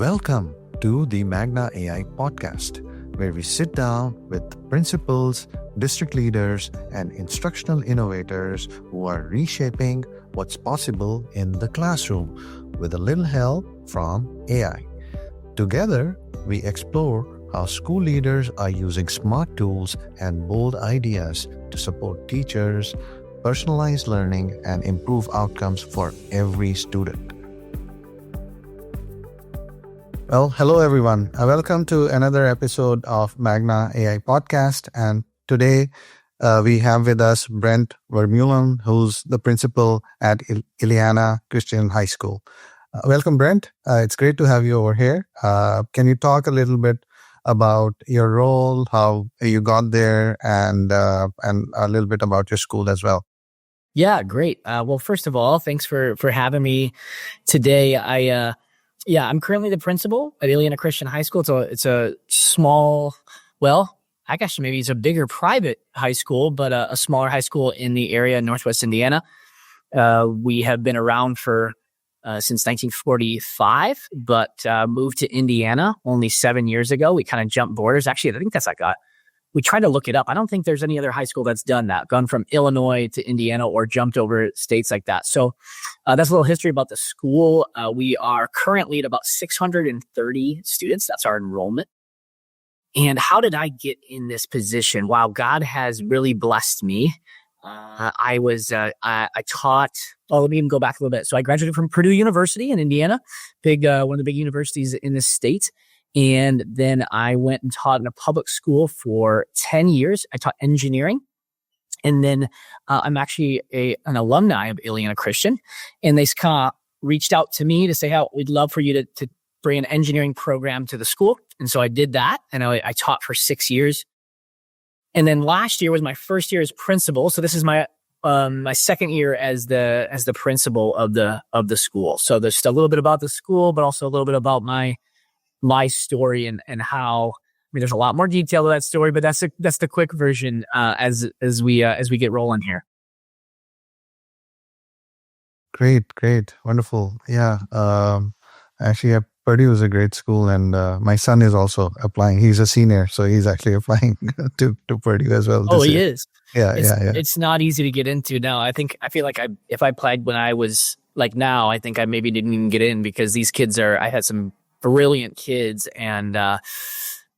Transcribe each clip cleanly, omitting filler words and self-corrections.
Welcome to the Magna AI podcast, where we sit down with principals, district leaders, and instructional innovators who are reshaping what's possible in the classroom with a little help from AI. Together, we explore how school leaders are using smart tools and bold ideas to support teachers, personalize learning, and improve outcomes for every student. Well, hello everyone. Welcome to another episode of Magna AI podcast. And today we have with us Brent Vermeulen, who's the principal at Illiana Christian High School. Welcome, Brent. It's great to have you over here. Can you talk a little bit about your role, how you got there, and a little bit about your school as well? Yeah, great. Well, first of all, thanks for having me today. I'm currently the principal at Illiana Christian High School. It's a small, I guess maybe it's a bigger private high school, but a smaller high school in the area in Northwest Indiana. We have been around for since 1945, but moved to Indiana only 7 years ago. We kind of jumped borders. Actually, I think that's we tried to look it up. I don't think there's any other high school that's done that, gone from Illinois to Indiana or jumped over states like that. So that's a little history about the school. We are currently at about 630 students. That's our enrollment. And how did I get in this position? Wow, God has really blessed me. I taught, let me even go back a little bit. So I graduated from Purdue University in Indiana, one of the big universities in the state. And then I went and taught in a public school for 10 years. I taught engineering. And then I'm actually an alumni of Illiana Christian. And they kind of reached out to me to say, how we'd love for you to bring an engineering program to the school. And so I did that. And I taught for 6 years. And then last year was my first year as principal. So this is my second year as the principal of the school. So there's just a little bit about the school, but also a little bit about my story and how, there's a lot more detail to that story, but that's the quick version as we get rolling here. Great. Wonderful. Yeah. Actually, Purdue is a great school, and my son is also applying. He's a senior, so he's actually applying to Purdue as well. Oh, he is? Yeah. It's not easy to get into now. I feel like if I applied when I was like now, I think I maybe didn't even get in because these kids I had some brilliant kids and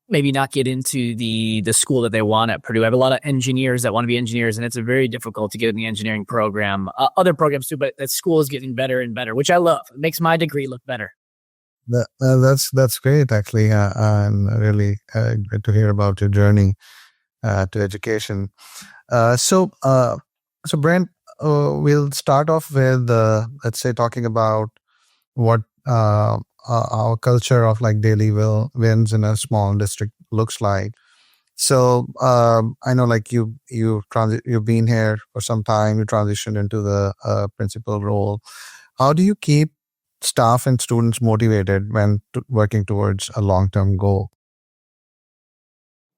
maybe not get into the school that they want at Purdue. I have a lot of engineers that want to be engineers, and it's very difficult to get in the engineering program. Other programs too, but that school is getting better and better, which I love. It makes my degree look better. That's great, actually, and really great to hear about your journey to education. So Brent, we'll start off with let's say talking about what our culture of like daily wins in a small district looks like. So I know like you've been here for some time, you transitioned into the principal role. How do you keep staff and students motivated when working towards a long-term goal?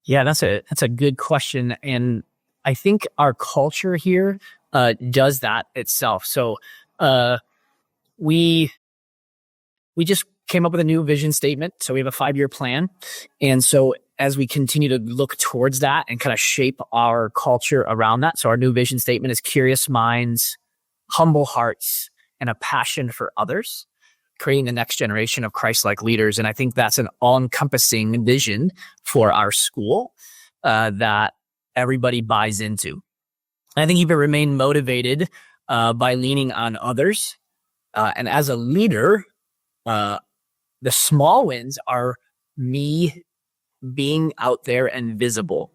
Yeah, that's a good question. And I think our culture here does that itself. So we just came up with a new vision statement. So we have a 5-year plan. And so as we continue to look towards that and kind of shape our culture around that. So our new vision statement is curious minds, humble hearts, and a passion for others, creating the next generation of Christ-like leaders. And I think that's an all-encompassing vision for our school that everybody buys into. And I think you can remain motivated by leaning on others. And as a leader, the small wins are me being out there and visible,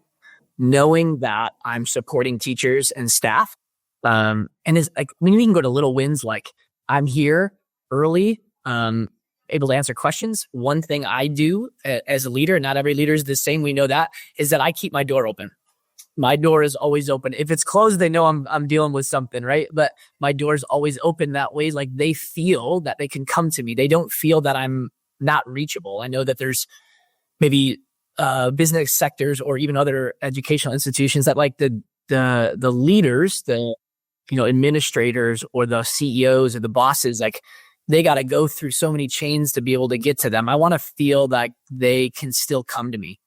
knowing that I'm supporting teachers and staff. And it's like, we can go to little wins like I'm here early, able to answer questions. One thing I do as a leader, not every leader is the same, we know that, is that I keep my door open. My door is always open. If it's closed, they know I'm dealing with something, right? But my door is always open that way. Like they feel that they can come to me. They don't feel that I'm not reachable. I know that there's maybe business sectors or even other educational institutions that like the leaders, the administrators or the CEOs or the bosses, like they got to go through so many chains to be able to get to them. I want to feel that they can still come to me.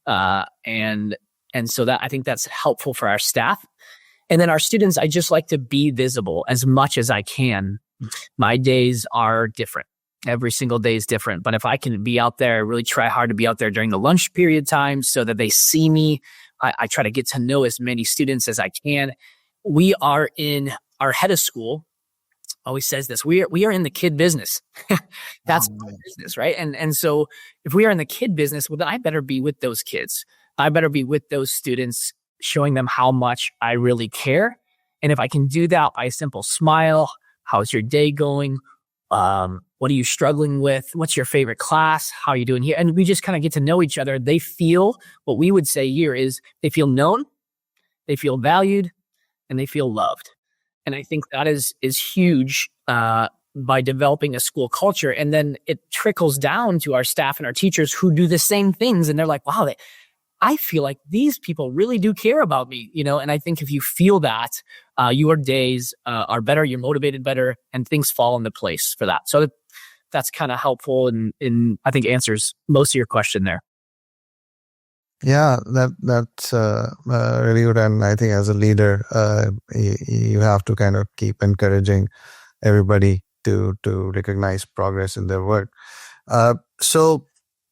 And so that I think that's helpful for our staff. And then our students, I just like to be visible as much as I can. My days are different. Every single day is different. But if I can be out there, I really try hard to be out there during the lunch period time so that they see me. I try to get to know as many students as I can. We are in our head of school always says this, we are in the kid business. That's our business, right? And so if we are in the kid business, well, then I better be with those kids. I better be with those students, showing them how much I really care. And if I can do that by a simple smile, how's your day going? What are you struggling with? What's your favorite class? How are you doing here? And we just kind of get to know each other. They feel, what we would say here is they feel known, they feel valued, and they feel loved. And I think that is huge by developing a school culture. And then it trickles down to our staff and our teachers who do the same things. And they're like, wow, I feel like these people really do care about me, you know? And I think if you feel that, your days are better, you're motivated better, and things fall into place for that. So that's kind of helpful and I think answers most of your question there. Yeah, that's really good. And I think as a leader, you have to kind of keep encouraging everybody to recognize progress in their work. So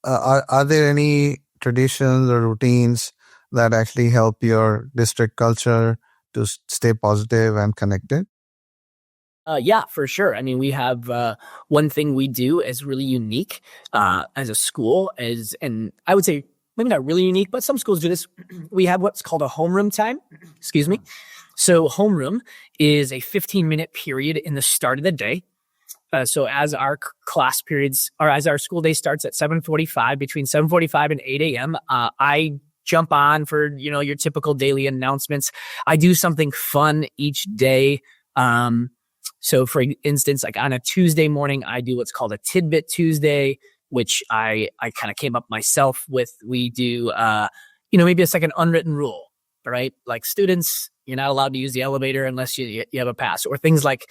are there any traditions or routines that actually help your district culture to stay positive and connected? Yeah, for sure. I mean, we have one thing we do is really unique as a school, and I would say maybe not really unique, but some schools do this. We have what's called a homeroom time. Excuse me. So homeroom is a 15-minute period in the start of the day. So as our class periods, or as our school day starts at 7:45, between 7:45 and 8 a.m., I jump on for, your typical daily announcements. I do something fun each day. So for instance, like on a Tuesday morning, I do what's called a Tidbit Tuesday, which I kind of came up myself with. We do, maybe it's like an unwritten rule, right? Like students, you're not allowed to use the elevator unless you have a pass, or things like,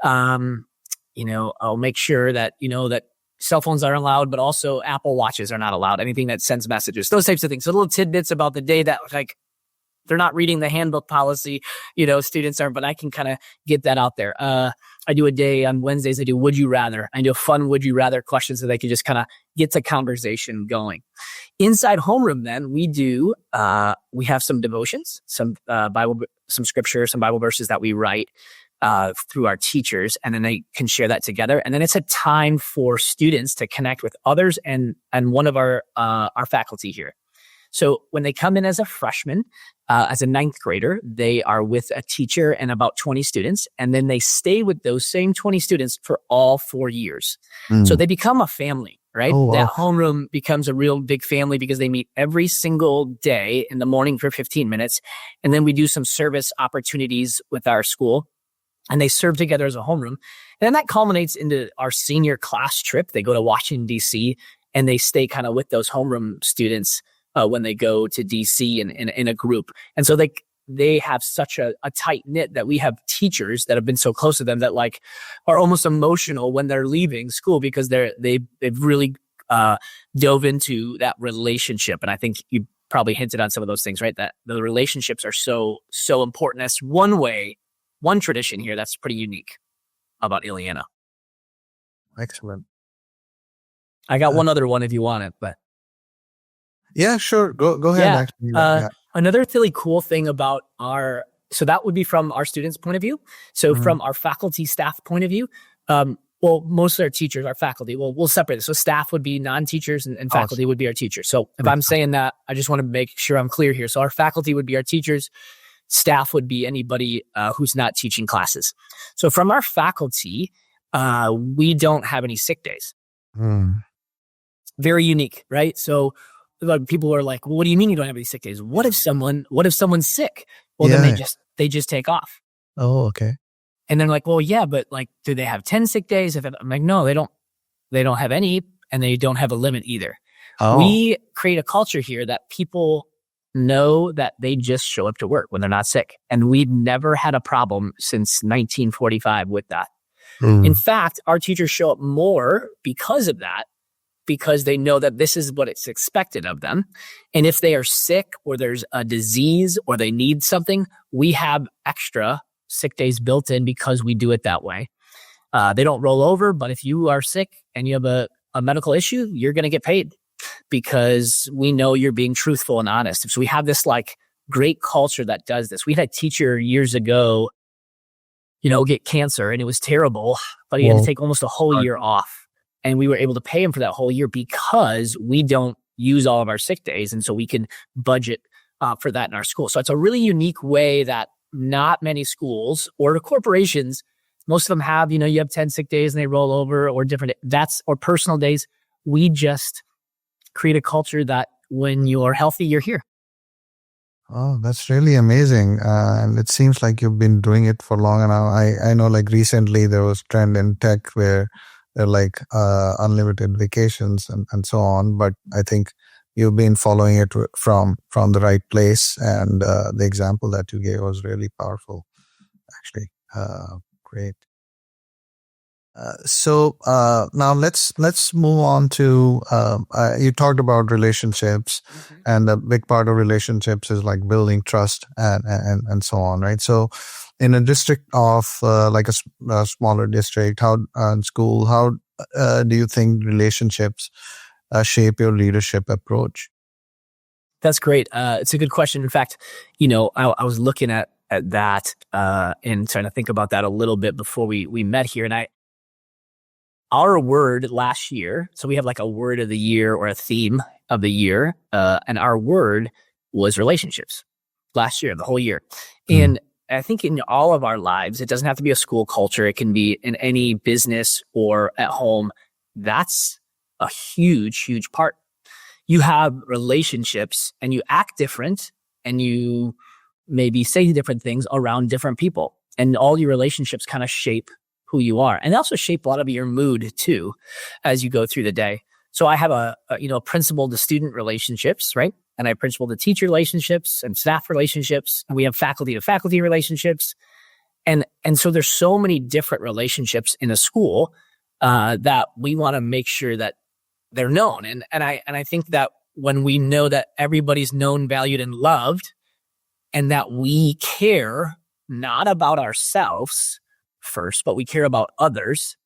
I'll make sure that, that cell phones aren't allowed, but also Apple Watches are not allowed. Anything that sends messages, those types of things. So little tidbits about the day that like they're not reading the handbook policy, students aren't, but I can kind of get that out there. I do a day on Wednesdays. I do Would You Rather. I do a fun Would You Rather question so they can just kind of get the conversation going. Inside homeroom, then we have some devotions, some some scripture, some Bible verses that we write through our teachers, and then they can share that together. And then it's a time for students to connect with others and one of our faculty here. So when they come in as a freshman, as a ninth grader, they are with a teacher and about 20 students, and then they stay with those same 20 students for all 4 years. So they become a family, right? Oh, wow. That homeroom becomes a real big family because they meet every single day in the morning for 15 minutes. And then we do some service opportunities with our school, and they serve together as a homeroom. And then that culminates into our senior class trip. They go to Washington, D.C., and they stay kind of with those homeroom students when they go to DC in a group. And so they have such a tight knit that we have teachers that have been so close to them that like are almost emotional when they're leaving school because they've really dove into that relationship. And I think you probably hinted on some of those things, right? That the relationships are so important. That's one tradition here that's pretty unique about Illiana. Excellent. I got one other one if you want it, but. Yeah, sure. Go ahead. Yeah. Actually. Another really cool thing about so that would be from our students' point of view. So from our faculty staff point of view, most of our teachers are faculty. Well, we'll separate this. So staff would be non-teachers and faculty would be our teachers. So if I'm saying that, I just want to make sure I'm clear here. So our faculty would be our teachers. Staff would be anybody who's not teaching classes. So from our faculty, we don't have any sick days. Very unique, right? So like people are like, well, what do you mean you don't have any sick days? What if someone's sick? Well, then they just take off. Oh, okay. And they're like, well, yeah, but like, do they have 10 sick days? I'm like, no, they don't have any, and they don't have a limit either. Oh. We create a culture here that people know that they just show up to work when they're not sick. And we've never had a problem since 1945 with that. In fact, our teachers show up more because of that, because they know that this is what it's expected of them. And if they are sick or there's a disease or they need something, we have extra sick days built in because we do it that way. They don't roll over, but if you are sick and you have a medical issue, you're going to get paid because we know you're being truthful and honest. So we have this like great culture that does this. We had a teacher years ago, get cancer, and it was terrible, but he had to take almost a whole year off. And we were able to pay him for that whole year because we don't use all of our sick days. And so we can budget for that in our school. So it's a really unique way that not many schools or corporations, most of them have, you have 10 sick days and they roll over or or personal days. We just create a culture that when you're healthy, you're here. Oh, that's really amazing. And it seems like you've been doing it for long now. I know like recently there was a trend in tech where they're like unlimited vacations and so on. But I think you've been following it from the right place. And the example that you gave was really powerful, actually. Great. So now let's move on to you talked about relationships, and a big part of relationships is like building trust and so on, right? So in a district of like a smaller district, school, how do you think relationships shape your leadership approach? That's great. It's a good question. In fact, I was looking at that and trying to think about that a little bit before we met here, and our word last year, so we have like a word of the year or a theme of the year, and our word was relationships last year, the whole year. And I think in all of our lives, it doesn't have to be a school culture. It can be in any business or at home. That's a huge, huge part. You have relationships and you act different and you maybe say different things around different people. And all your relationships kind of shape who you are. And they also shape a lot of your mood too, as you go through the day. So I have a principal to student relationships, right? And I have principal to teacher relationships and staff relationships. And we have faculty to faculty relationships. And so there's so many different relationships in a school that we want to make sure that they're known. And I think that when we know that everybody's known, valued, and loved, and that we care not about ourselves first, but we care about others,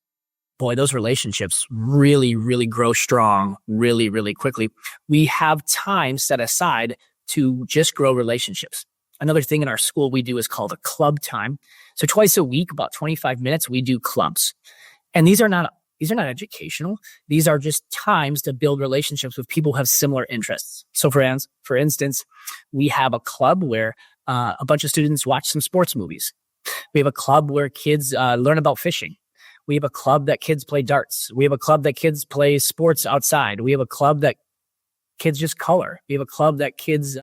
boy, those relationships really, really grow strong really, really quickly. We have time set aside to just grow relationships. Another thing in our school we do is called a club time. So twice a week, about 25 minutes, we do clubs. And these are not educational. These are just times to build relationships with people who have similar interests. So for instance, we have a club where a bunch of students watch some sports movies. We have a club where kids learn about fishing. We have a club that kids play darts. We have a club that kids play sports outside. We have a club that kids just color. We have a club that kids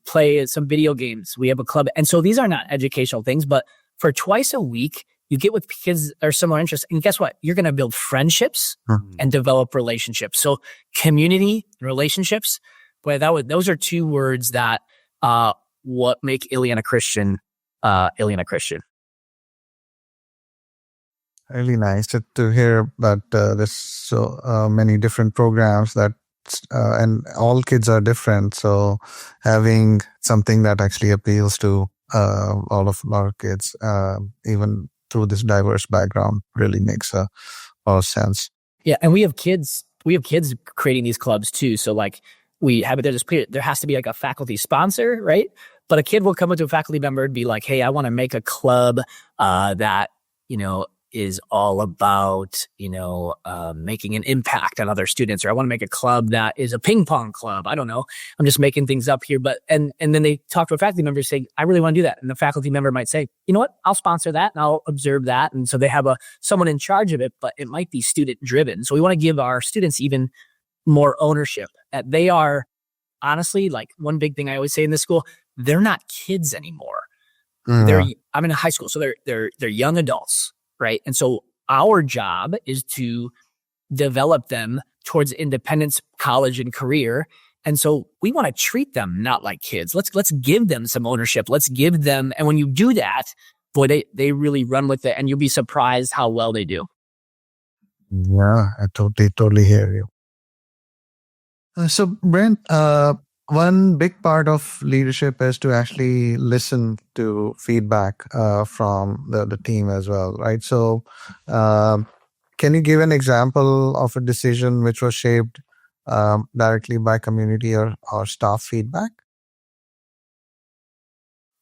play some video games. We have a club. And so these are not educational things, but for twice a week, you get with kids that are similar interests. And guess what? You're going to build friendships and develop relationships. So community, relationships, boy, those are two words that what make Illiana Christian Illiana Christian. Really nice to hear that there's so many different programs that and all kids are different. So having something that actually appeals to all of our kids, even through this diverse background, really makes a lot of sense. Yeah, and we have kids creating these clubs too. So like we have it there has to be like a faculty sponsor, right? But a kid will come up to a faculty member and be like, hey, I want to make a club that, is all about, making an impact on other students. Or I want to make a club that is a ping pong club. I don't know. I'm just making things up here. But, and then they talk to a faculty member and say, I really want to do that. And the faculty member might say, you know what, I'll sponsor that and I'll observe that. And so they have someone in charge of it, but it might be student driven. So we want to give our students even more ownership. That they are, honestly, like one big thing I always say in this school, they're not kids anymore. I'm in a high school, so they're young adults, right? And so our job is to develop them towards independence, college, and career. And so we want to treat them not like kids. Let's give them some ownership. Let's give them, and when you do that, boy, they really run with it, and you'll be surprised how well they do. Yeah, I totally hear you. So, Brent, one big part of leadership is to actually listen to feedback from the team as well, right? So, um, can you give an example of a decision which was shaped directly by community or staff feedback?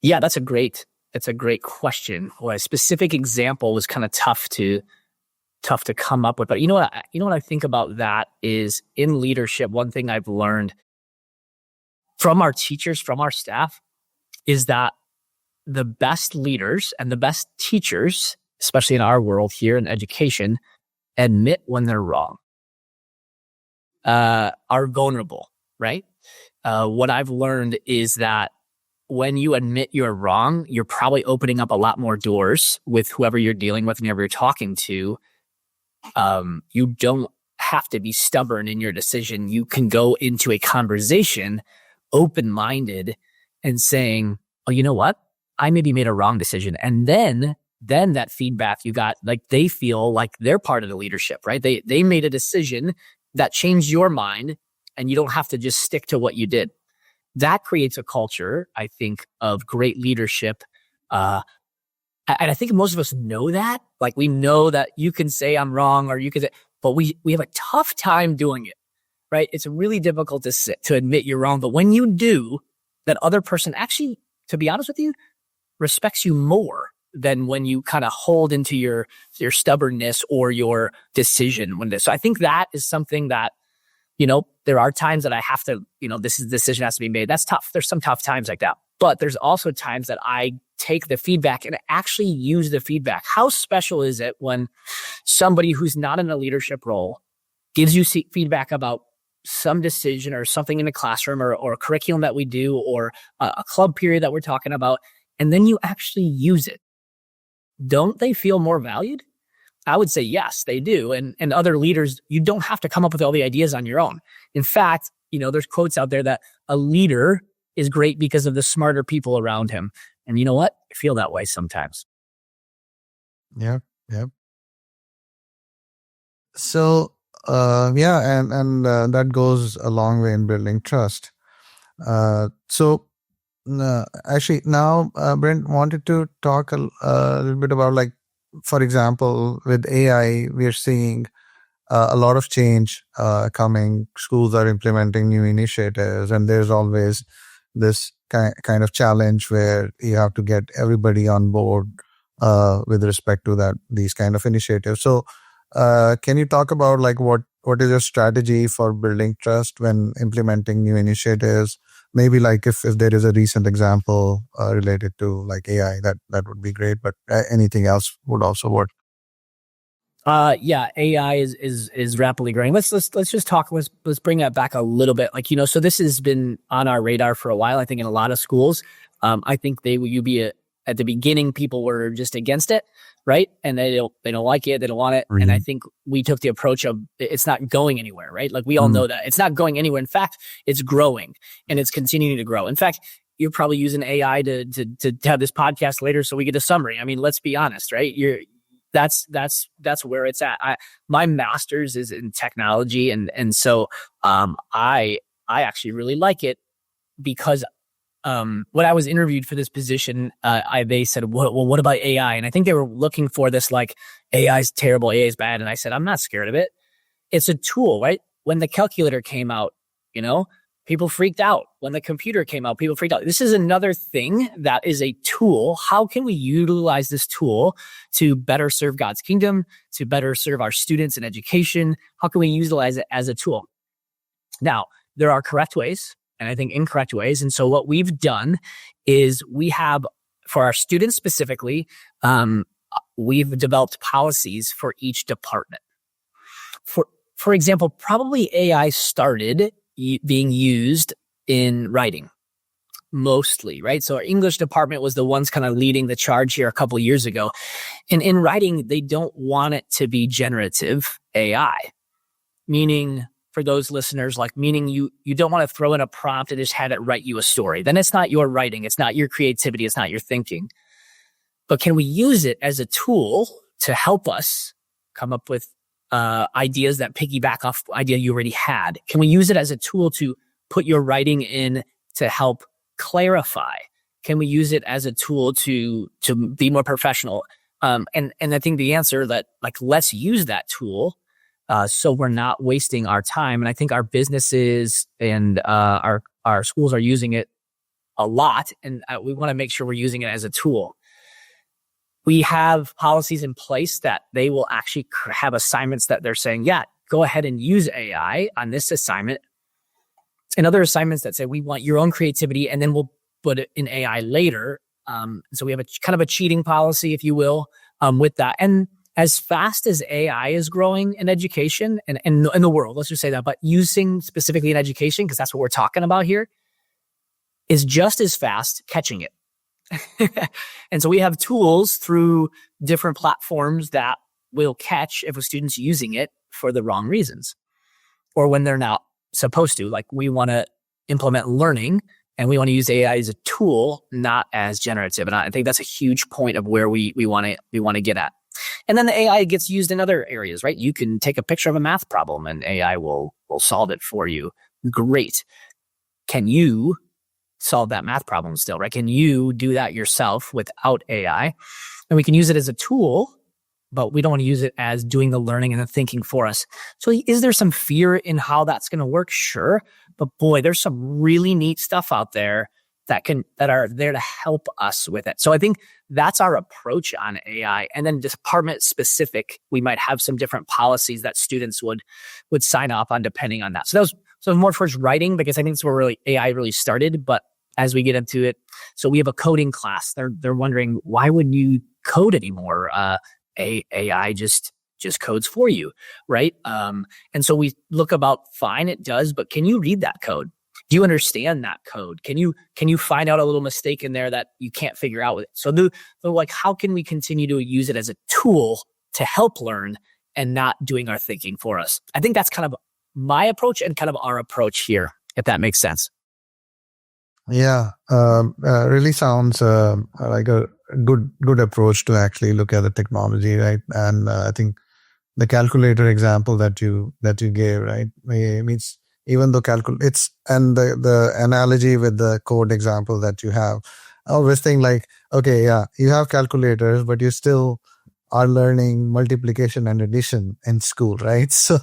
Yeah, that's a great question. Well, a specific example was kind of tough to come up with, but you know what I think about that is in leadership, one thing I've learned from our teachers, from our staff, is that the best leaders and the best teachers, especially in our world here in education, admit when they're wrong, are vulnerable, right? What I've learned is that when you admit you're wrong, you're probably opening up a lot more doors with whoever you're dealing with and whoever you're talking to. You don't have to be stubborn in your decision. You can go into a conversation open-minded and saying, oh, you know what? I maybe made a wrong decision. And then that feedback you got, like they feel like they're part of the leadership, right? They made a decision that changed your mind and you don't have to just stick to what you did. That creates a culture, I think, of great leadership. And I think most of us know that. Like we know that you can say I'm wrong or you can say, but we have a tough time doing it, right? It's really difficult to admit you're wrong. But when you do, that other person actually, to be honest with you, respects you more than when you kind of hold into your stubbornness or your decision. So I think that is something that, there are times that I have to, this decision has to be made. That's tough. There's some tough times like that. But there's also times that I take the feedback and actually use the feedback. How special is it when somebody who's not in a leadership role gives you feedback about some decision or something in the classroom or a curriculum that we do or a club period that we're talking about, and then you actually use it? Don't they feel more valued? I would say yes, they do. And other leaders, you don't have to come up with all the ideas on your own. In fact, there's quotes out there that a leader is great because of the smarter people around him. And you know what? I feel that way sometimes. Yeah. So, and that goes a long way in building trust. Actually, now Brent wanted to talk a little bit about, like, for example, with AI, we are seeing a lot of change coming. Schools are implementing new initiatives, and there's always this kind of challenge where you have to get everybody on board with respect to these kind of initiatives. So, can you talk about like what is your strategy for building trust when implementing new initiatives? Maybe like if there is a recent example related to like AI, that would be great. But anything else would also work. Yeah, AI is rapidly growing. Let's just talk. Let's bring that back a little bit. Like, so this has been on our radar for a while. I think in a lot of schools, I think at the beginning, people were just against it, right? And they don't like it. They don't want it. Mm-hmm. And I think we took the approach of it's not going anywhere, right? Like we all know that it's not going anywhere. In fact, it's growing and it's continuing to grow. In fact, you're probably using AI to have this podcast later, so we get a summary. I mean, let's be honest, right? That's where it's at. My master's is in technology, and so I actually really like it because when I was interviewed for this position, they said, well, what about AI? And I think they were looking for this, like, AI is terrible, AI is bad. And I said, I'm not scared of it. It's a tool, right? When the calculator came out, people freaked out. When the computer came out, people freaked out. This is another thing that is a tool. How can we utilize this tool to better serve God's kingdom, to better serve our students in education? How can we utilize it as a tool? Now, there are correct ways and I think incorrect ways. And so what we've done is we have, for our students specifically, we've developed policies for each department. For example, probably AI started being used in writing mostly, right? So our English department was the ones kind of leading the charge here a couple of years ago. And in writing, they don't want it to be generative AI, meaning, for those listeners, meaning you don't want to throw in a prompt and just have it write you a story. Then it's not your writing. It's not your creativity. It's not your thinking. but can we use it as a tool to help us come up with ideas that piggyback off idea you already had? Can we use it as a tool to put your writing in to help clarify? Can we use it as a tool to be more professional? And I think the answer that, like, let's use that tool so we're not wasting our time. And I think our businesses and our schools are using it a lot, and we want to make sure we're using it as a tool. We have policies in place that they will actually have assignments that they're saying, yeah, go ahead and use AI on this assignment. And other assignments that say, we want your own creativity, and then we'll put it in AI later. So we have a kind of a cheating policy, if you will, with that. And as fast as AI is growing in education and in the world, let's just say that, but using specifically in education, because that's what we're talking about here, is just as fast catching it. And so we have tools through different platforms that will catch if a student's using it for the wrong reasons or when they're not supposed to. Like, we want to implement learning and we want to use AI as a tool, not as generative. And I think that's a huge point of where we want to get at. And then the AI gets used in other areas, right? You can take a picture of a math problem and AI will solve it for you. Great. Can you solve that math problem still, right? Can you do that yourself without AI? And we can use it as a tool, but we don't want to use it as doing the learning and the thinking for us. So is there some fear in how that's going to work? Sure. But boy, there's some really neat stuff out there that are there to help us with it. So I think that's our approach on AI. And then department specific, we might have some different policies that students would sign off on depending on that. So that was more towards writing, because I think that's where really AI really started. But as we get into it, so we have a coding class. They're wondering, why wouldn't you code anymore? AI just codes for you, right? And so we look about, fine, it does, but can you read that code? Do you understand that code? Can you find out a little mistake in there that you can't figure out with it? So they're like, how can we continue to use it as a tool to help learn and not doing our thinking for us? I think that's kind of my approach and kind of our approach here, if that makes sense. Yeah, really sounds like a good approach to actually look at the technology, right? And I think the calculator example that you gave, right, means even though it's, and the analogy with the code example that you have, I always think like, okay, yeah, you have calculators, but you still are learning multiplication and addition in school, right? So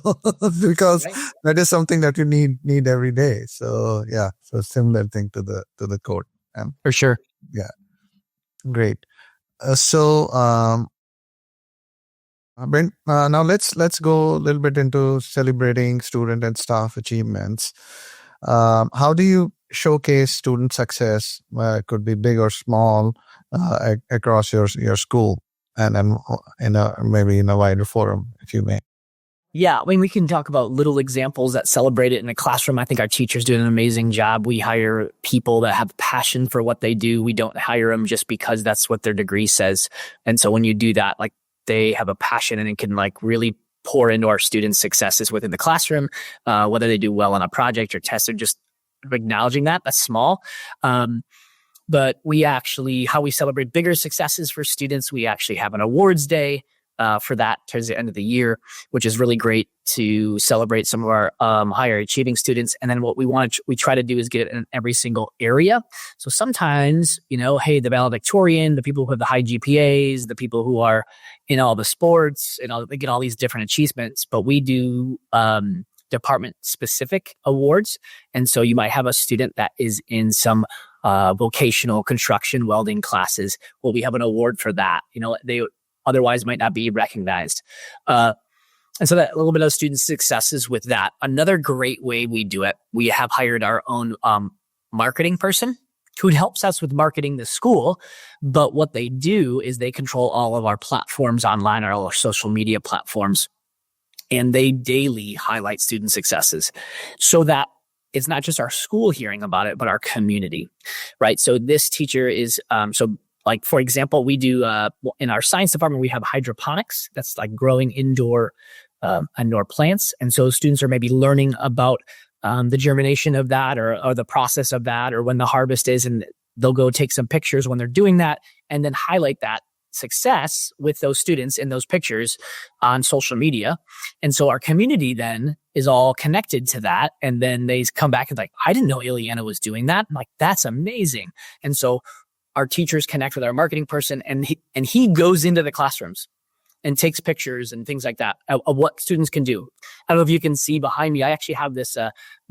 because that is something that you need every day. So yeah, so similar thing to the code. For sure. Yeah, great. Brent, now let's go a little bit into celebrating student and staff achievements. How do you showcase student success? It could be big or small across your school, and maybe in a wider forum, if you may. Yeah, I mean, we can talk about little examples that celebrate it in a classroom. I think our teachers do an amazing job. We hire people that have passion for what they do. We don't hire them just because that's what their degree says. And so when you do that, like, they have a passion and it can like really pour into our students' successes within the classroom, whether they do well on a project or test, or just acknowledging that's small. But how we celebrate bigger successes for students, we actually have an awards day for that towards the end of the year, which is really great to celebrate some of our higher achieving students. And then what we try to do is get it in every single area. So sometimes, hey, the valedictorian, the people who have the high GPAs, the people who are in all the sports, they get all these different achievements, but we do department specific awards. And so you might have a student that is in some vocational construction welding classes. Well, we have an award for that. They otherwise might not be recognized. And so that a little bit of student successes with that. Another great way we do it, we have hired our own marketing person who helps us with marketing the school. But what they do is they control all of our platforms online, all our social media platforms, and they daily highlight student successes so that it's not just our school hearing about it, but our community, right? So this teacher is, like, for example, we do, in our science department, we have hydroponics. That's like growing indoor plants. And so students are maybe learning about the germination of that or the process of that, or when the harvest is, and they'll go take some pictures when they're doing that and then highlight that success with those students in those pictures on social media. And so our community then is all connected to that. And then they come back and like, I didn't know Illiana was doing that. I'm like, that's amazing. And so our teachers connect with our marketing person, and he goes into the classrooms and takes pictures and things like that of what students can do. I don't know if you can see behind me, I actually have this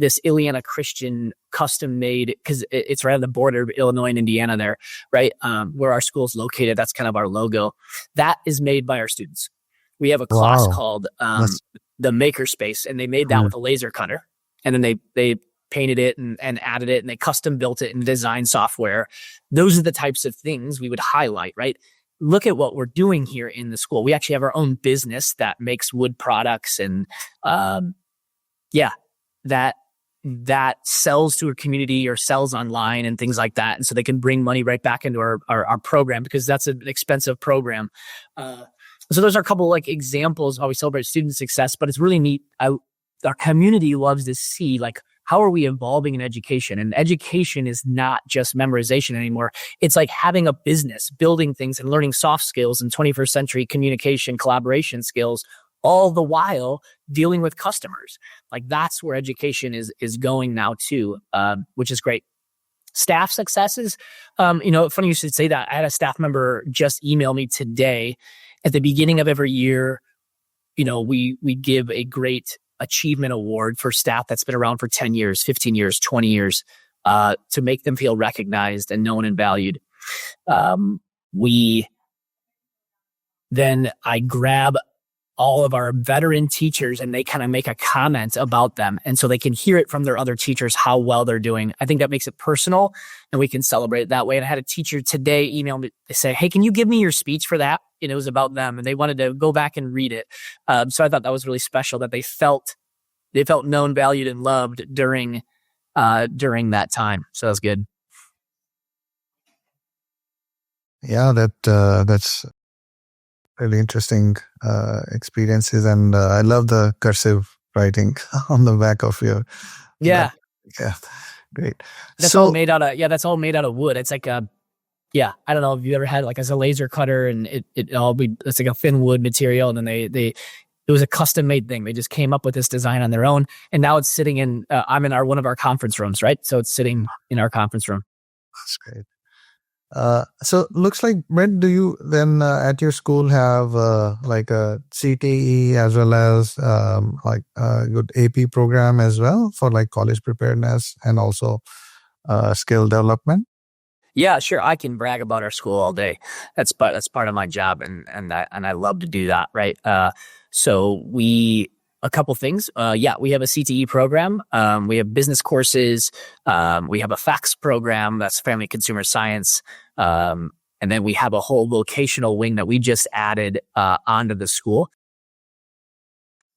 Illiana Christian custom made, because it's right on the border of Illinois and Indiana there, right? Where our school is located. That's kind of our logo. That is made by our students. We have a class called the Makerspace, and they made that with a laser cutter. And then they painted it and added it, and they custom built it in design software. Those are the types of things we would highlight, right? Look at what we're doing here in the school. We actually have our own business that makes wood products, and that sells to a community or sells online and things like that. And so they can bring money right back into our program, because that's an expensive program. So those are a couple like examples of how we celebrate student success, but it's really neat. Our community loves to see like, how are we evolving in education? And education is not just memorization anymore. It's like having a business, building things and learning soft skills and 21st century communication, collaboration skills, all the while dealing with customers. Like that's where education is going now too, which is great. Staff successes. Funny you should say that. I had a staff member just email me today. At the beginning of every year, we give a great achievement award for staff that's been around for 10 years, 15 years, 20 years, to make them feel recognized and known and valued. I grab all of our veteran teachers and they kind of make a comment about them. And so they can hear it from their other teachers, how well they're doing. I think that makes it personal and we can celebrate it that way. And I had a teacher today email me, they say, hey, can you give me your speech for that? And it was about them and they wanted to go back and read it. So I thought that was really special that they felt known, valued, and loved during that time. So that's good. Yeah, that's really interesting experiences, and I love the cursive writing on the back of your. Yeah, great. That's all made out of wood. It's like I don't know if you ever had like as a laser cutter, and it's like a thin wood material, and then it was a custom made thing. They just came up with this design on their own, and now it's sitting in. I'm in one of our conference rooms, right? So it's sitting in our conference room. That's great. So looks like, Brent, do you then at your school have like a CTE as well as like a good AP program as well for like college preparedness and also skill development? Yeah, sure. I can brag about our school all day. That's part of my job, and I love to do that, right? So a couple things. We have a CTE program. We have business courses. We have a FACS program. That's family consumer science. And then we have a whole vocational wing that we just added onto the school.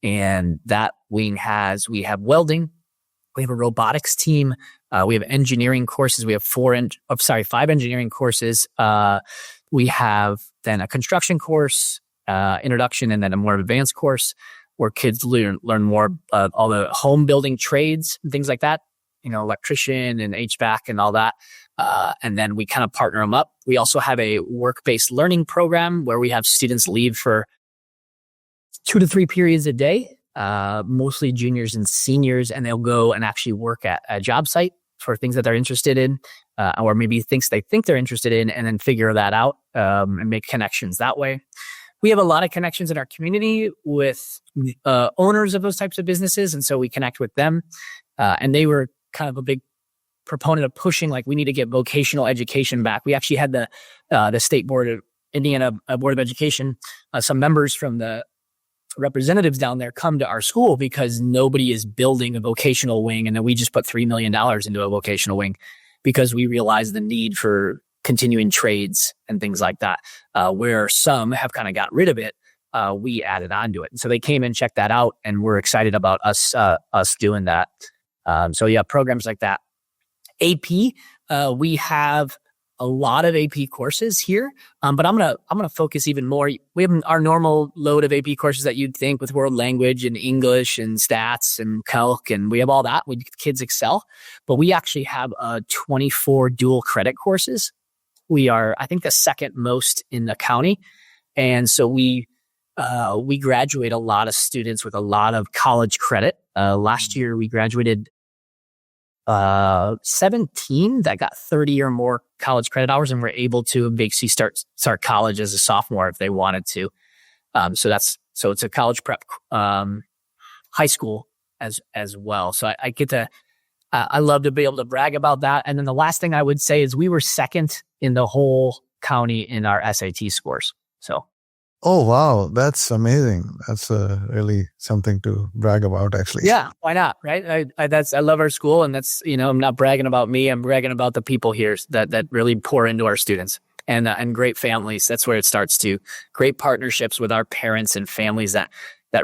And that wing we have welding. We have a robotics team. We have engineering courses. We have 5 engineering courses. We have then a construction course, introduction, and then a more advanced course where kids learn more all the home building trades and things like that, electrician and HVAC and all that. And then we kind of partner them up. We also have a work-based learning program where we have students leave for 2 to 3 periods a day, mostly juniors and seniors, and they'll go and actually work at a job site for things that they're interested in, or maybe things they think they're interested in, and then figure that out and make connections that way. We have a lot of connections in our community with owners of those types of businesses. And so we connect with them. And they were kind of a big proponent of pushing, like, we need to get vocational education back. We actually had the state board of Indiana Board of Education, some members from the representatives down there come to our school because nobody is building a vocational wing. And then we just put $3 million into a vocational wing because we realized the need for continuing trades and things like that, where some have kind of got rid of it. We added on to it. And so they came and checked that out, and we're excited about us doing that. Programs like that. AP, we have a lot of AP courses here, but I'm gonna focus even more. We have our normal load of AP courses that you'd think with world language and English and stats and calc, and we have all that. Kids excel, but we actually have 24 dual credit courses We are, I think, the second most in the county. And so we graduate a lot of students with a lot of college credit. Last year we graduated 17 that got 30 or more college credit hours and were able to basically start college as a sophomore if they wanted to. So it's a college prep high school as well. So I get to I love to be able to brag about that. And then the last thing I would say is we were second in the whole county in our SAT scores. So Oh, wow. That's amazing. That's really something to brag about, actually. yeah, why not? Right. I love our school, and that's, I'm not bragging about me. I'm bragging about the people here that really pour into our students and great families. That's where it starts to great partnerships with our parents and families that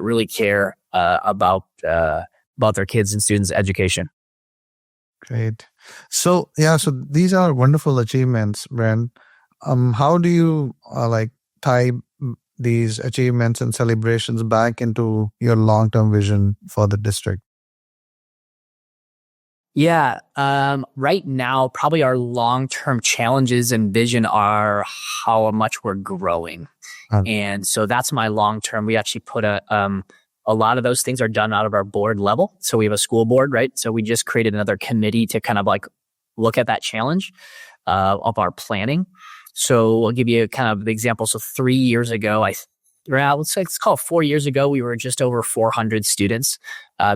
really care about their kids and students' education. Great. So these are wonderful achievements, Brent. How do you tie these achievements and celebrations back into your long-term vision for the district? Yeah. Right now, probably our long-term challenges and vision are how much we're growing. And so that's my long-term. We actually put a lot of those things are done out of our board level. So we have a school board, right? So we just created another committee to kind of look at that challenge of our planning. So I'll give you kind of the example. So 3 years ago, let's call it 4 years ago, we were just over 400 students.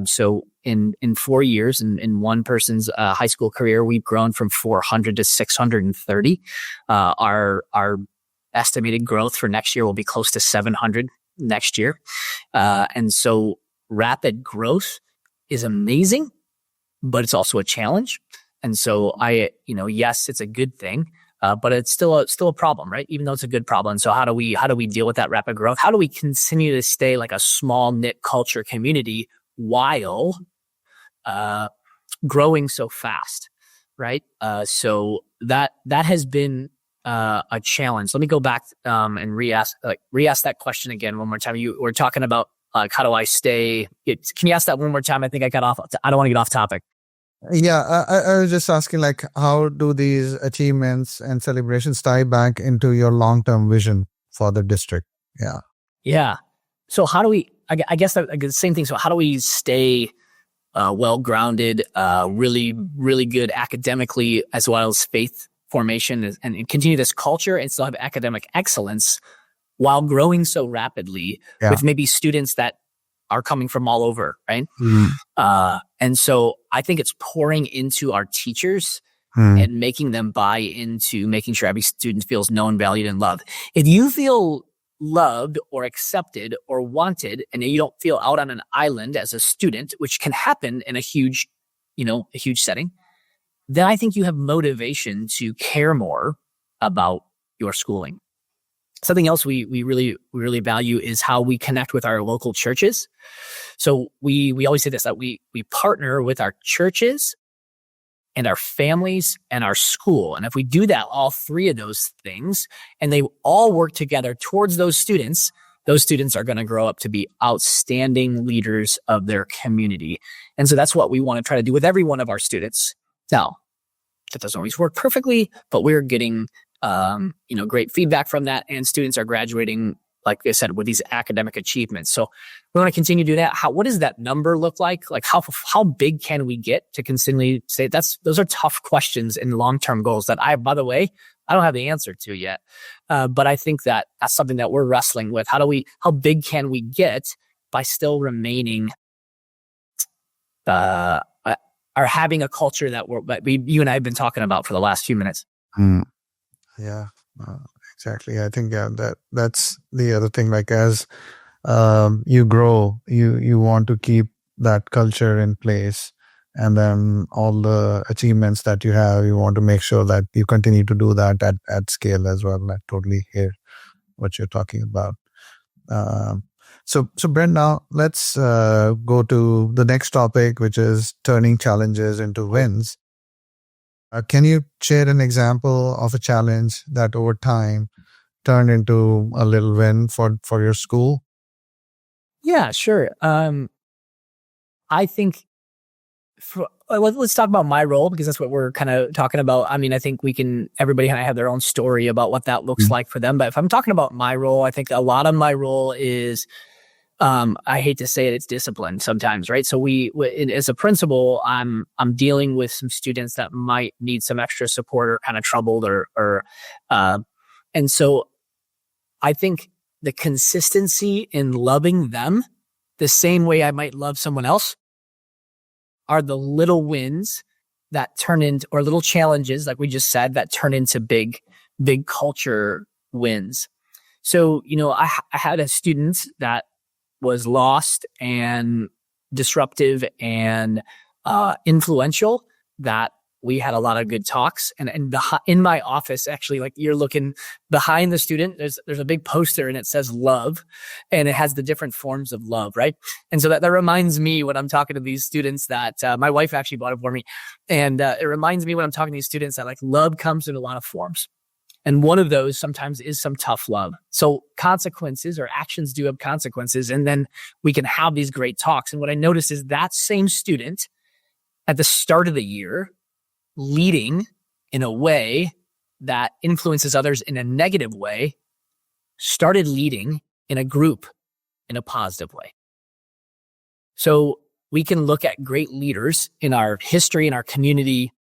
So in 4 years, in one person's high school career, we've grown from 400 to 630. Our estimated growth for next year will be close to 700 next year. And so rapid growth is amazing, but it's also a challenge. And so yes, it's a good thing. But it's still a problem, right? Even though it's a good problem. So how do we deal with that rapid growth? How do we continue to stay like a small knit culture community while growing so fast, right? So that has been a challenge. Let me go back and re-ask that question again one more time. You were talking about how do I stay? Can you ask that one more time? I think I got off. I don't want to get off topic. Yeah, I was just asking, how do these achievements and celebrations tie back into your long-term vision for the district? Yeah. Yeah. So how do we, I guess the same thing. So how do we stay well-grounded, really, really good academically, as well as faith formation and continue this culture and still have academic excellence while growing so rapidly with maybe students that are coming from all over, right? And so I think it's pouring into our teachers and making them buy into making sure every student feels known, valued, and loved. If you feel loved or accepted or wanted, and you don't feel out on an island as a student, which can happen in a huge setting, then I think you have motivation to care more about your schooling. Something else we really value is how we connect with our local churches. So we always say this, that we partner with our churches and our families and our school. And if we do that, all three of those things, and they all work together towards those students are going to grow up to be outstanding leaders of their community. And so that's what we want to try to do with every one of our students. Now, that doesn't always work perfectly, but we're getting great feedback from that, and students are graduating, like I said, with these academic achievements. So we want to continue to do that. What does that number look like? Like how big can we get to continually say those are tough questions and long-term goals that by the way, I don't have the answer to yet. But I think that's something that we're wrestling with. How big can we get by still remaining, or having a culture that you and I have been talking about for the last few minutes. Yeah, exactly. I think that's the other thing. As you grow, you want to keep that culture in place, and then all the achievements that you have, you want to make sure that you continue to do that at scale as well. I totally hear what you're talking about. So Brent, now let's go to the next topic, which is turning challenges into wins. Can you share an example of a challenge that over time turned into a little win for your school? Yeah, sure. I think let's talk about my role, because that's what we're kind of talking about. I mean, I think everybody kind of have their own story about what that looks like for them. But if I'm talking about my role, I think a lot of my role is, I hate to say it, it's discipline sometimes, right? So as a principal, I'm dealing with some students that might need some extra support or kind of troubled and so I think the consistency in loving them the same way I might love someone else are the little wins that turn into, or little challenges, like we just said, that turn into big culture wins. So, I had a student that was lost and disruptive and influential, that we had a lot of good talks. And in my office, actually, like you're looking behind the student, there's a big poster and it says love, and it has the different forms of love, right? And so that reminds me when I'm talking to these students that my wife actually bought it for me. And it reminds me when I'm talking to these students that like love comes in a lot of forms. And one of those sometimes is some tough love. So consequences, or actions do have consequences. And then we can have these great talks. And what I noticed is that same student at the start of the year, leading in a way that influences others in a negative way, started leading in a group in a positive way. So we can look at great leaders in our history, in our community,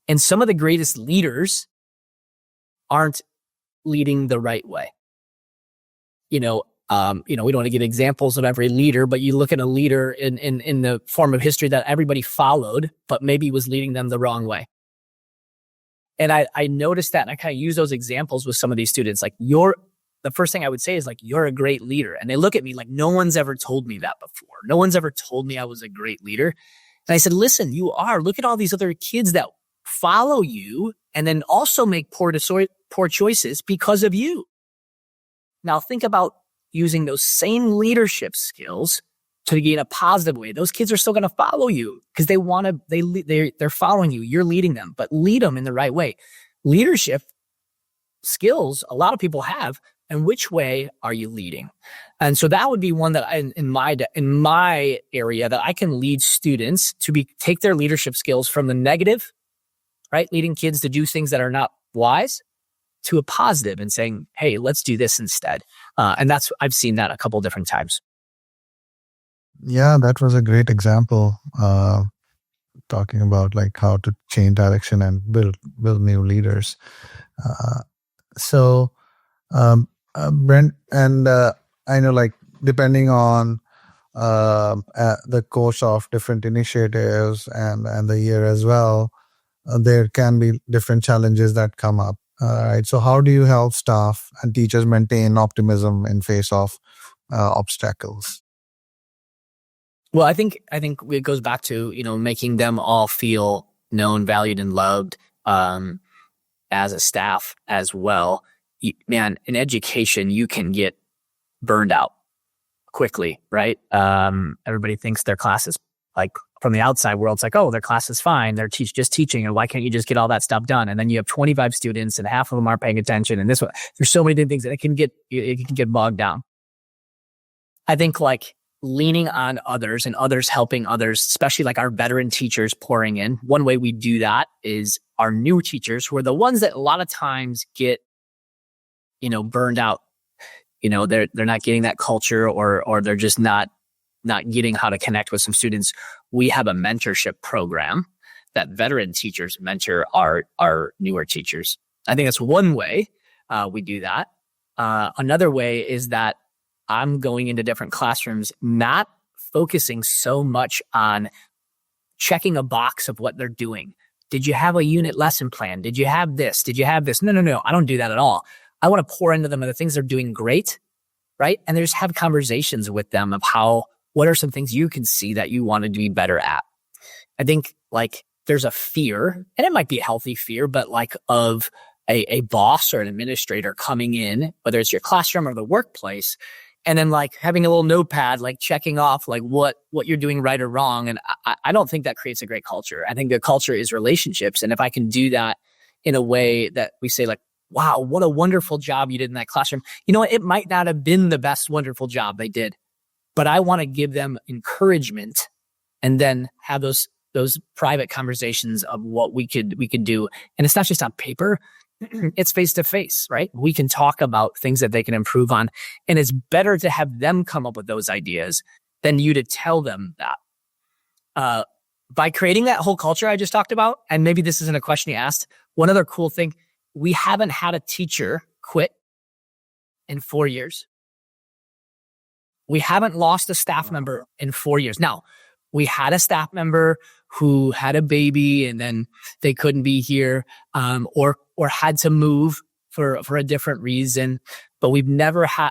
and some of the greatest leaders aren't leading the right way. We don't want to give examples of every leader, but you look at a leader in the form of history that everybody followed, but maybe was leading them the wrong way. And I noticed that, and I kind of use those examples with some of these students. Like the first thing I would say is like, you're a great leader. And they look at me like, no one's ever told me that before. No one's ever told me I was a great leader. And I said, listen, you are. Look at all these other kids that follow you and then also make poor choices because of you. Now think about using those same leadership skills to gain a positive way. Those kids are still going to follow you because they're following you. You're leading them, but lead them in the right way. Leadership skills a lot of people have, and which way are you leading? And so that would be one that in my area that I can lead students to take their leadership skills from the negative, right? Leading kids to do things that are not wise, to a positive and saying, hey, let's do this instead. And I've seen that a couple different times. Yeah, that was a great example, talking about like how to change direction and build new leaders. Brent, and I know, like, depending on the course of different initiatives and the year as well, there can be different challenges that come up. Right. So how do you help staff and teachers maintain optimism in face of obstacles? Well, I think it goes back to, making them all feel known, valued, and loved as a staff as well. Man, in education, you can get burned out quickly, right? Everybody thinks their class is like, from the outside world, it's like, oh, their class is fine. They're just teaching. And why can't you just get all that stuff done? And then you have 25 students and half of them aren't paying attention. And there's so many different things that it can get bogged down. I think like leaning on others and others helping others, especially like our veteran teachers pouring in. One way we do that is our new teachers, who are the ones that a lot of times get, burned out. They're not getting that culture, or they're just not getting how to connect with some students. We have a mentorship program that veteran teachers mentor our newer teachers. I think that's one way we do that. Another way is that I'm going into different classrooms, not focusing so much on checking a box of what they're doing. Did you have a unit lesson plan? Did you have this? Did you have this? No. I don't do that at all. I want to pour into them of the things they're doing great, right? And just have conversations with them of what are some things you can see that you want to be better at? I think like there's a fear, and it might be a healthy fear, but like of a boss or an administrator coming in, whether it's your classroom or the workplace, and then like having a little notepad, like checking off like what you're doing right or wrong. And I don't think that creates a great culture. I think the culture is relationships. And if I can do that in a way that we say like, wow, what a wonderful job you did in that classroom. You know what? It might not have been the best wonderful job they did, but I want to give them encouragement and then have those those private conversations of what we could do. And it's not just on paper, it's face to face, right? We can talk about things that they can improve on. And it's better to have them come up with those ideas than you to tell them that. By creating that whole culture I just talked about, and maybe this isn't a question you asked, one other cool thing, we haven't had a teacher quit in 4 years. We haven't lost a staff member in 4 years. Now, we had a staff member who had a baby and then they couldn't be here, or had to move for a different reason. But we've never had,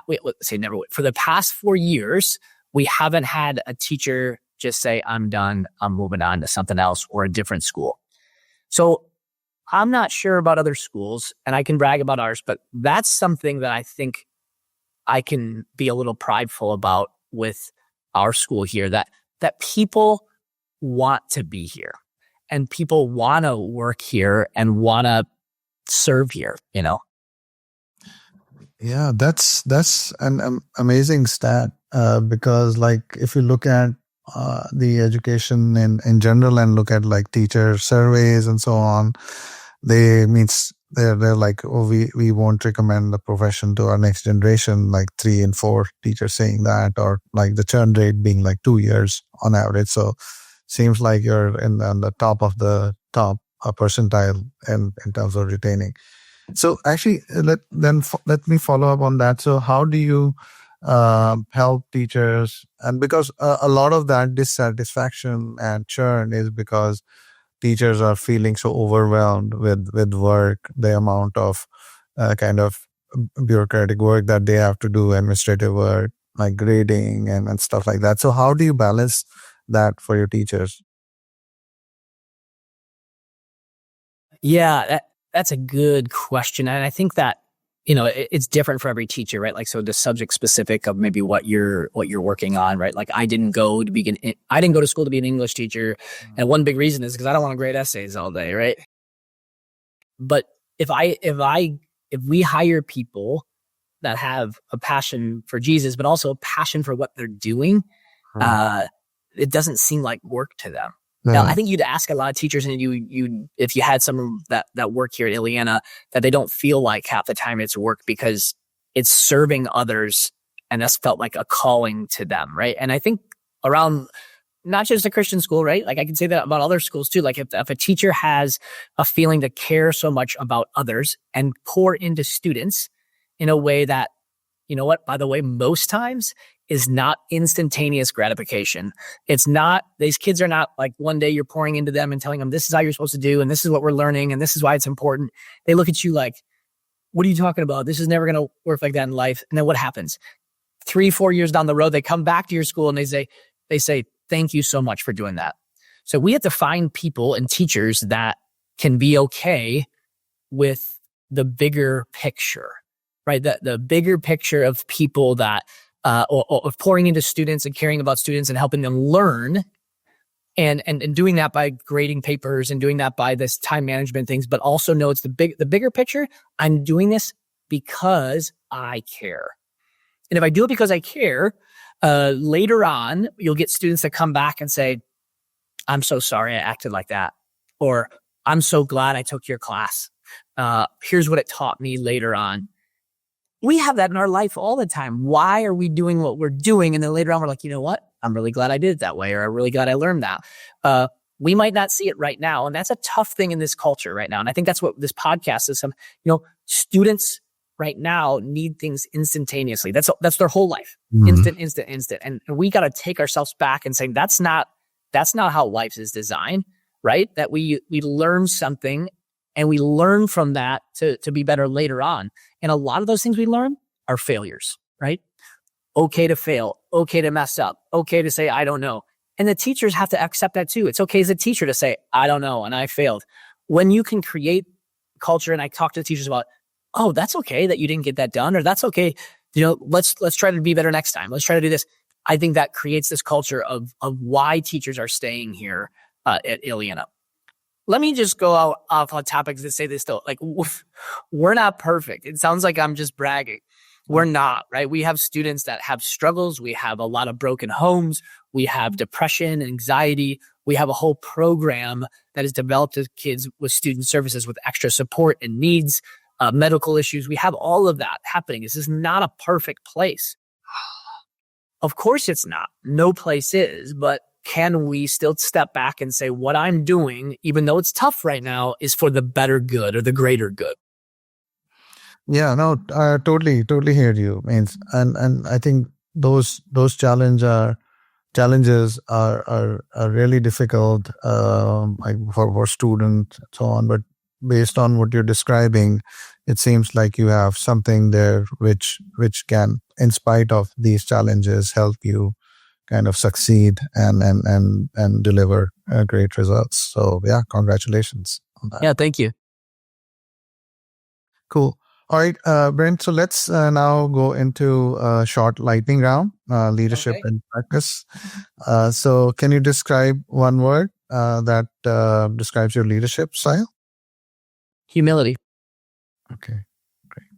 for the past 4 years, we haven't had a teacher just say, I'm done, I'm moving on to something else or a different school. So I'm not sure about other schools, and I can brag about ours, but that's something that I think I can be a little prideful about with our school here, that people want to be here and people want to work here and want to serve here, you know? Yeah, that's an amazing stat, because like if you look at the education in general and look at like teacher surveys and so on, they're like, oh, we won't recommend the profession to our next generation, like 3 and 4 teachers saying that, or like the churn rate being like 2 years on average. So seems like you're on the top of the top percentile in terms of retaining. So actually, let me follow up on that. So how do you help teachers? And because a lot of that dissatisfaction and churn is because teachers are feeling so overwhelmed with work, the amount of kind of bureaucratic work that they have to do, administrative work, like grading and stuff like that. So how do you balance that for your teachers? Yeah, that's a good question. And I think that, it's different for every teacher, right? Like, so the subject specific of maybe what you're working on, right? Like I didn't go to school to be an English teacher. And one big reason is because I don't want to grade essays all day, right? But if we hire people that have a passion for Jesus, but also a passion for what they're doing, it doesn't seem like work to them. Yeah. Now, I think you'd ask a lot of teachers, and you if you had some that work here at Illiana, that they don't feel like half the time it's work because it's serving others, and that's felt like a calling to them, right? And I think around not just a Christian school, right? Like I can say that about other schools too. Like if a teacher has a feeling to care so much about others and pour into students in a way that, you know what, by the way, most times is not instantaneous gratification. It's not, these kids are not like one day you're pouring into them and telling them this is how you're supposed to do, and this is what we're learning, and this is why it's important. They look at you like, what are you talking about? This is never going to work like that in life. And then what happens? 3-4 years down the road, they come back to your school and they say, thank you so much for doing that. So we have to find people and teachers that can be okay with the bigger picture, right? The bigger picture of people that, or of pouring into students and caring about students and helping them learn, and doing that by grading papers and doing that by this time management things, but also know it's the bigger picture. I'm doing this because I care. And if I do it because I care, later on, you'll get students that come back and say, I'm so sorry I acted like that. Or I'm so glad I took your class. Here's what it taught me later on. We have that in our life all the time. Why are we doing what we're doing? And then later on, we're like, you know what? I'm really glad I did it that way, or I'm really glad I learned that. We might not see it right now. And that's a tough thing in this culture right now. And I think that's what this podcast is. Students right now need things instantaneously. That's their whole life. Mm-hmm. Instant. And we got to take ourselves back and say, that's not how life is designed, right? That we learn something and we learn from that to be better later on. And a lot of those things we learn are failures, right? Okay to fail, okay to mess up, okay to say, I don't know. And the teachers have to accept that too. It's okay as a teacher to say, I don't know, and I failed. When you can create culture, and I talk to the teachers about, oh, that's okay that you didn't get that done, or that's okay, let's try to be better next time. Let's try to do this. I think that creates this culture of why teachers are staying here at Illiana. Let me just go off on topics that say this though. Like, we're not perfect. It sounds like I'm just bragging. We're not, right? We have students that have struggles. We have a lot of broken homes. We have depression, anxiety. We have a whole program that is developed to kids with student services with extra support and needs, medical issues. We have all of that happening. This is not a perfect place. Of course it's not. No place is, but can we still step back and say what I'm doing, even though it's tough right now, is for the better good or the greater good? Yeah, no, I totally hear you. Means, and I think those challenges are really difficult, like for students and so on. But based on what you're describing, it seems like you have something there which can, in spite of these challenges, help you kind of succeed and deliver great results. So yeah, congratulations on that. Yeah, thank you. Cool. All right, Brent. So let's now go into a short lightning round, leadership Okay. and practice. So can you describe one word that describes your leadership style? Humility. Okay, great.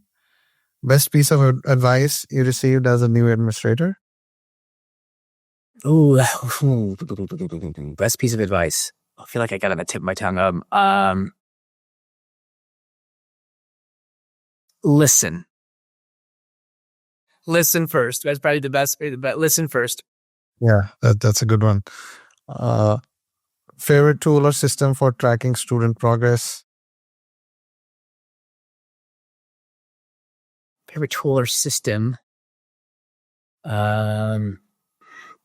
Best piece of advice you received as a new administrator? Ooh, best piece of advice. I feel like I got it on the tip of my tongue. Listen. Listen first. That's probably the best. Listen first. Yeah, that's a good one. Favorite tool or system for tracking student progress? Favorite tool or system? But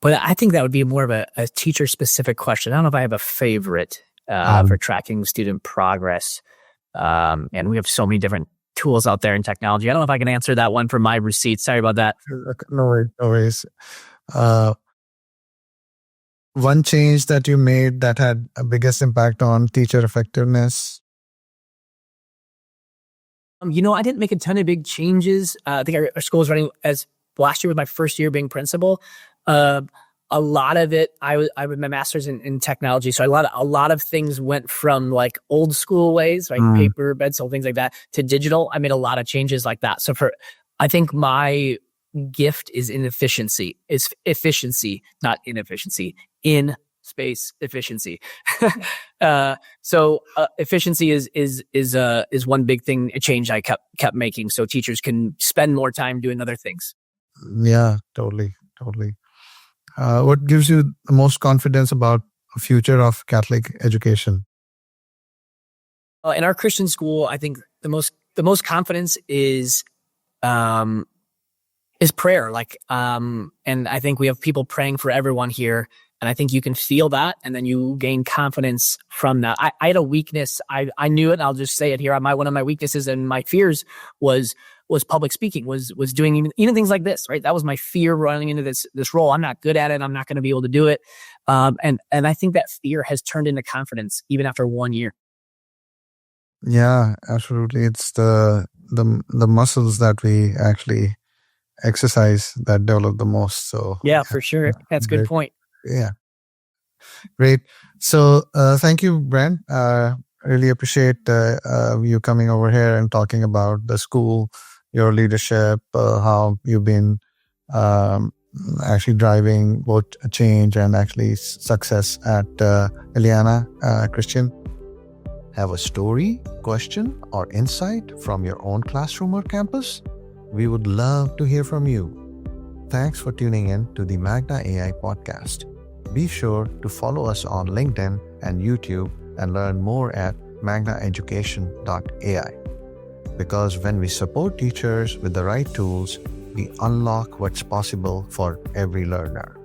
I think that would be more of a teacher-specific question. I don't know if I have a favorite for tracking student progress. And we have so many different tools out there in technology. I don't know if I can answer that one from my receipts. Sorry about that. No worries. One change that you made that had a biggest impact on teacher effectiveness? I didn't make a ton of big changes. I think our school was running as last year was my first year being principal. A lot of it, I was my master's in technology, so a lot of things went from like old school ways, like paper, pencil, things like that, to digital. I made a lot of changes like that. So I think my gift is efficiency, not inefficiency. In space efficiency. So efficiency is one big thing, a change I kept making, so teachers can spend more time doing other things. Yeah, totally. What gives you the most confidence about the future of Catholic education? In our Christian school, I think the most confidence is prayer. And I think we have people praying for everyone here. And I think you can feel that, and then you gain confidence from that. I had a weakness. I knew it, and I'll just say it here. One of my weaknesses and my fears was public speaking, was doing even things like this, right? That was my fear running into this role. I'm not good at it. I'm not going to be able to do it. And I think that fear has turned into confidence even after 1 year. Yeah, absolutely. It's the muscles that we actually exercise that develop the most. So yeah, for sure. That's a good point. Yeah. Great. So thank you, Brent. Really appreciate you coming over here and talking about the school, your leadership, how you've been actually driving both change and actually success at Illiana Christian. Have a story, question, or insight from your own classroom or campus? We would love to hear from you. Thanks for tuning in to the Magna AI podcast. Be sure to follow us on LinkedIn and YouTube and learn more at magnaeducation.ai. Because when we support teachers with the right tools, we unlock what's possible for every learner.